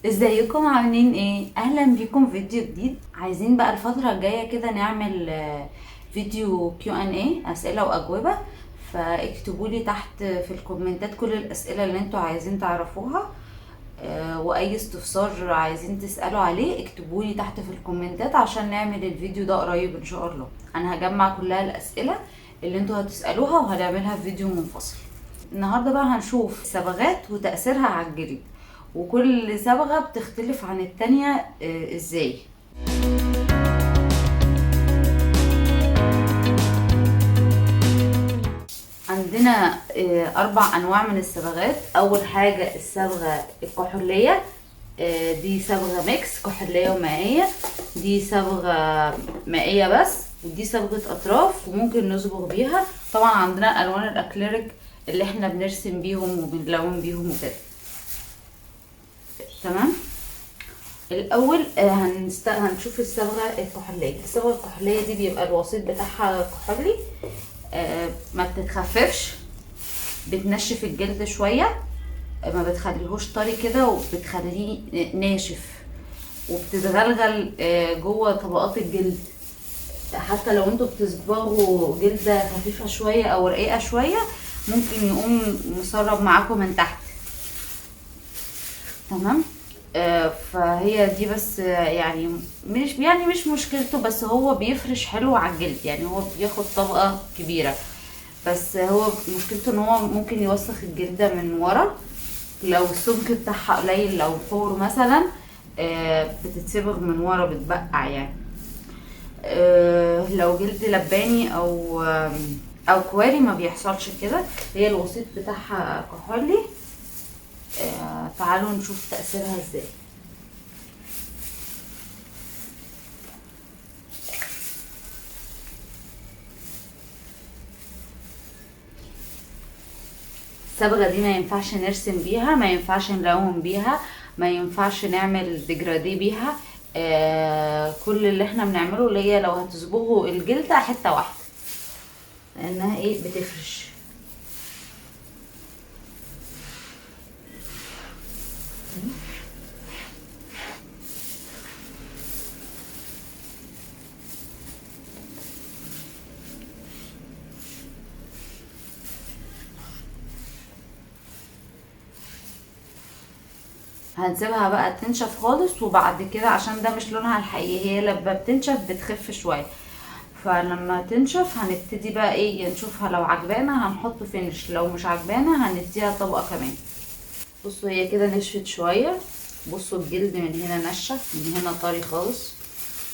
ازيكم عاملين ايه؟ اهلا بيكم في فيديو جديد. عايزين بقى الفترة الجاية كده نعمل فيديو Q&A، اسئلة واجوبة. فاكتبوا لي تحت في الكومنتات كل الاسئلة اللي انتوا عايزين تعرفوها، واي استفسار عايزين تسألوا عليه اكتبوا لي تحت في الكومنتات عشان نعمل الفيديو ده قريب ان شاء الله. انا هجمع كلها الاسئلة اللي انتوا هتسألوها وهنعملها في فيديو منفصل. النهارده بقى هنشوف صبغات وتأثيرها على الجلد، وكل صبغة بتختلف عن التانية ازاي. عندنا 4 انواع من الصبغات. اول حاجة الصبغة الكحولية، دي صبغة ميكس كحولية ومائية. دي صبغة مائية بس، ودي صبغة اطراف وممكن نصبغ بيها. طبعا عندنا الوان الاكليريك اللي احنا بنرسم بيهم وبنلون بيهم وكده. تمام. الاول هنشوف الصبغه الكحوليه. الصبغه الكحوليه دي بيبقى الوسيط بتاعها كحولي، ما بتتخففش، بتنشف الجلد شويه، ما بتخليهوش طري كده وبتخليه ناشف، وبتتغلغل جوه طبقات الجلد. حتى لو انتوا بتصبغوا جلد خفيفه شويه او رقيقه شويه ممكن يقوم مسرب معاكم من تحت. تمام. فهي دي بس، يعني مش مشكلته، بس هو بيفرش حلو على الجلد، يعني هو بياخد طبقة كبيرة. بس هو مشكلته ان هو ممكن يوسخ الجلد من ورا لو السمك بتاعها قليل، لو فور مثلا بتتصبغ من ورا بتبقع يعني. لو جلد لباني او كواري ما بيحصلش كده. هي الوسيط بتاعها كحولي. تعالوا نشوف تأثيرها ازاي. الصبغة دي ما ينفعش نرسم بيها، ما ينفعش نلون بيها، ما ينفعش نعمل ديجرادي بيها. كل اللي احنا بنعمله اللي هي لو هتصبغوا الجلد حتة واحدة، لانها ايه بتفرش. هنسيبها بقى تنشف خالص، وبعد كده عشان ده مش لونها الحقيقي، هي لما بتنشف بتخف شوية. فلما تنشف هنبتدي بقى ايه نشوفها، لو عجبانا هنحط فينش، لو مش عجبانا هنديها طبقة كمان. بصوا هي كده نشفت شوية. بصوا الجلد من هنا نشف، من هنا طري خالص،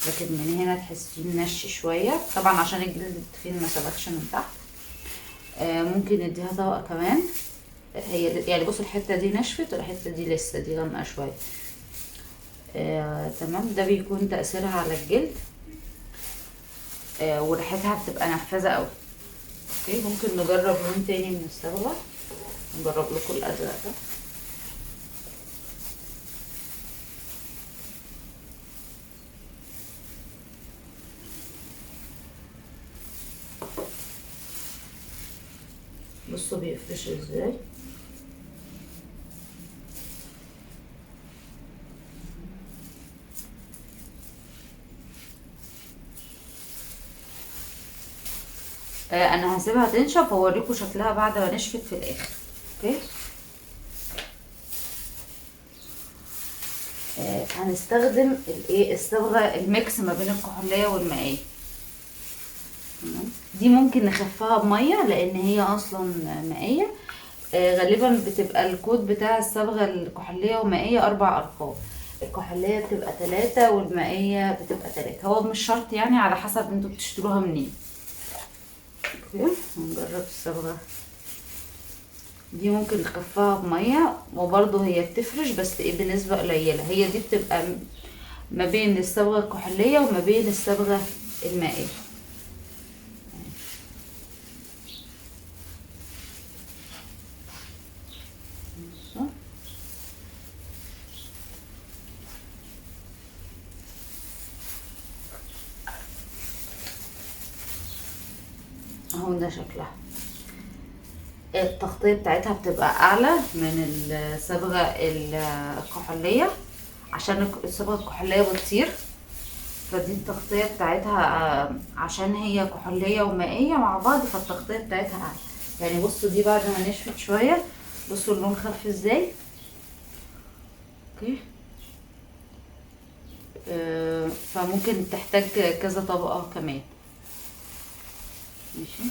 لكن من هنا تحسيه نشي شوية، طبعا عشان الجلد التخين ما سبكش من تحت. ممكن نديها طبقة كمان. هي يعني بصوا الحتة دي نشفت والحتة دي لسه، دي غامقة شوية. تمام. ده بيكون تأثيرها على الجلد. وريحتها بتبقى نفاذة قوي. اوكي، ممكن نجرب لون تاني من الصبغة. نجرب لكم الأزرق ده. بصوا بيفرش ازاي. انا هسيبها تنشف واوريكم شكلها بعد ما نشفت في الاخر. اوكي. هنستخدم الايه الصبغه الميكس ما بين الكحوليه والمائيه. تمام. دي ممكن نخفها بميه لان هي اصلا مائيه. غالبا بتبقى الكود بتاع الصبغه الكحوليه والمائيه 4 ارقام. الكحوليه بتبقى 3 والمائيه بتبقى 3. هو مش شرط يعني، على حسب انتوا بتشتروها منين. اوكي، هنجرب الصبغه دي. ممكن نخفها بميه، وبرضه هي بتفرش بس ايه بنسبه قليله. هي دي بتبقى ما بين الصبغه الكحوليه وما بين الصبغه المائيه. اهو ده شكلها. التغطية بتاعتها بتبقى اعلى من الصبغة الكحولية. عشان الصبغة الكحولية بتطير. فدي التغطية بتاعتها عشان هي كحولية ومائية مع بعض، فالتغطية بتاعتها اعلى. يعني بصوا دي بعد ما نشفت شوية، بصوا اللون خف ازاي. اوكي. فممكن تحتاج كذا طبقة كمان. ماشي.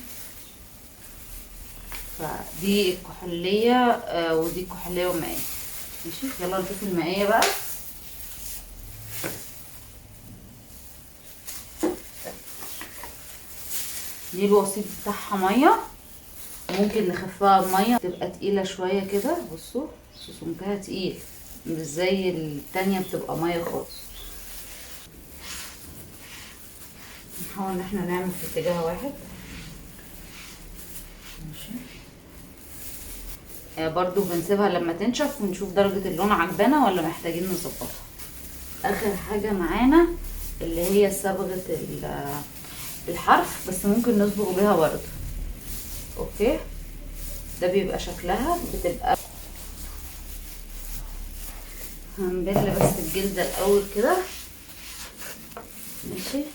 فدي الكحولية ودي الكحولية والمائية. ماشي. يلا نشوف المائية بقى. دي الوسيط بتاعها مية، ممكن نخفها بمية تبقى تقيلة شوية كده. بصوا سمكها تقيل، مش زي التانية بتبقى مية خالص. نحاول ان احنا نعمل في اتجاه واحد. ماشي. برضو بنسيبها لما تنشف ونشوف درجة اللون عجبانا ولا محتاجين نظبطها. اخر حاجة معانا اللي هي صبغة الحرف، بس ممكن نصبغ بيها برضو. اوكي. ده بيبقى شكلها بتبقى، هنبل بس الجلدة الاول كده. ماشي.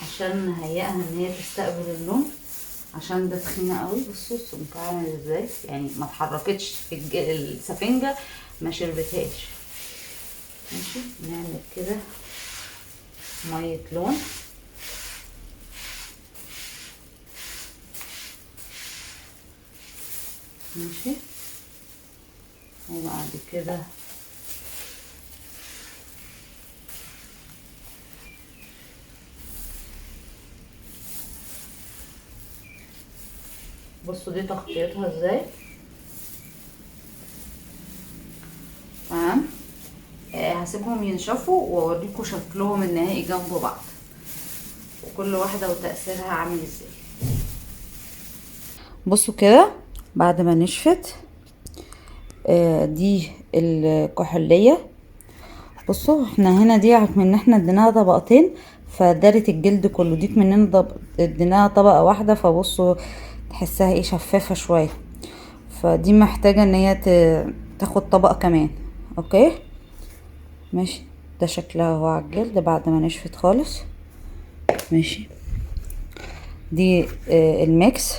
عشان نهيئها ان هي تستقبل اللون، عشان ده تخينه قوي. بصوا السمك عامل ازاي، يعني ما اتحركتش السفنجه، ما شربتهاش. ماشي. نعمل كده ميه لون. ماشي. وبعد كده بصوا دي تغطيتها ازاي. تمام. هسيبهم ينشفوا واوريكم شكلهم النهائي جنب بعض، وكل واحده وتأثيرها عامل ازاي. بصوا كده بعد ما نشفت، دي الكحولية. بصوا احنا هنا دي من احنا اديناها طبقتين فدارت الجلد كله، ديك مننا اديناها طبقة واحدة، فبصوا تحسها ايه شفافة شوية، فدي محتاجة ان هي تاخد طبقة كمان. اوكي. ماشي. ده شكلها هو على الجلد بعد ما نشفت خالص. ماشي. دي الميكس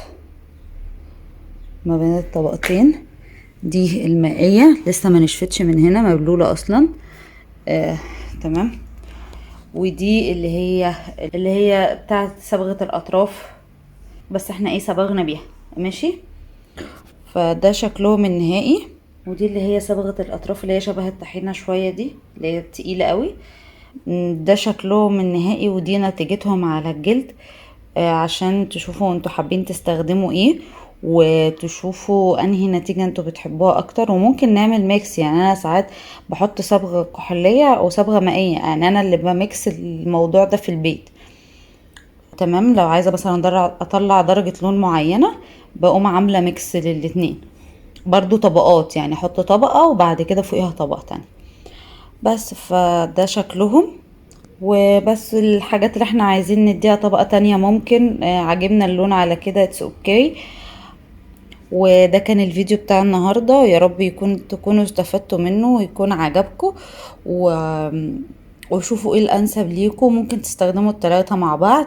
ما بين الطبقتين. دي المائية لسه ما نشفتش من هنا، مبلولة اصلا. تمام. ودي اللي هي بتاعت صبغة الاطراف، بس احنا ايه صبغنا بيها. ماشي. فده شكلهم النهائي. ودي اللي هي صبغة الاطراف اللي هي شبه الطحينة شوية، دي اللي هي تقيلة قوي. ده شكلهم النهائي ودي نتيجتهم على الجلد. عشان تشوفوا انتوا حابين تستخدموا ايه، وتشوفوا انهي نتيجة انتوا بتحبوها اكتر. وممكن نعمل ميكس، يعني انا ساعات بحط صبغة كحولية او صبغة مائية، يعني انا اللي بميكس الموضوع ده في البيت. تمام. لو عايزة مثلا اطلع درجة لون معينة، بقوم عاملة ميكس للاتنين. برضو طبقات، يعني احط طبقة وبعد كده فوقيها طبقة تانية. بس فده شكلهم. وبس الحاجات اللي احنا عايزين نديها طبقة تانية ممكن، عجبنا اللون على كده اتس اوكي. وده كان الفيديو بتاع النهاردة، يا رب تكونوا استفدتوا منه ويكون عجبكم. و... وشوفوا ايه الانسب ليكم، ممكن تستخدموا التلاتة مع بعض،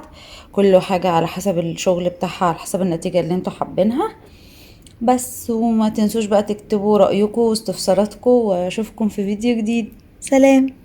كل حاجة على حسب الشغل بتاعها، على حسب النتيجة اللي انتوا حابينها. بس وما تنسوش بقى تكتبوا رأيكم واستفساراتكم، واشوفكم في فيديو جديد. سلام.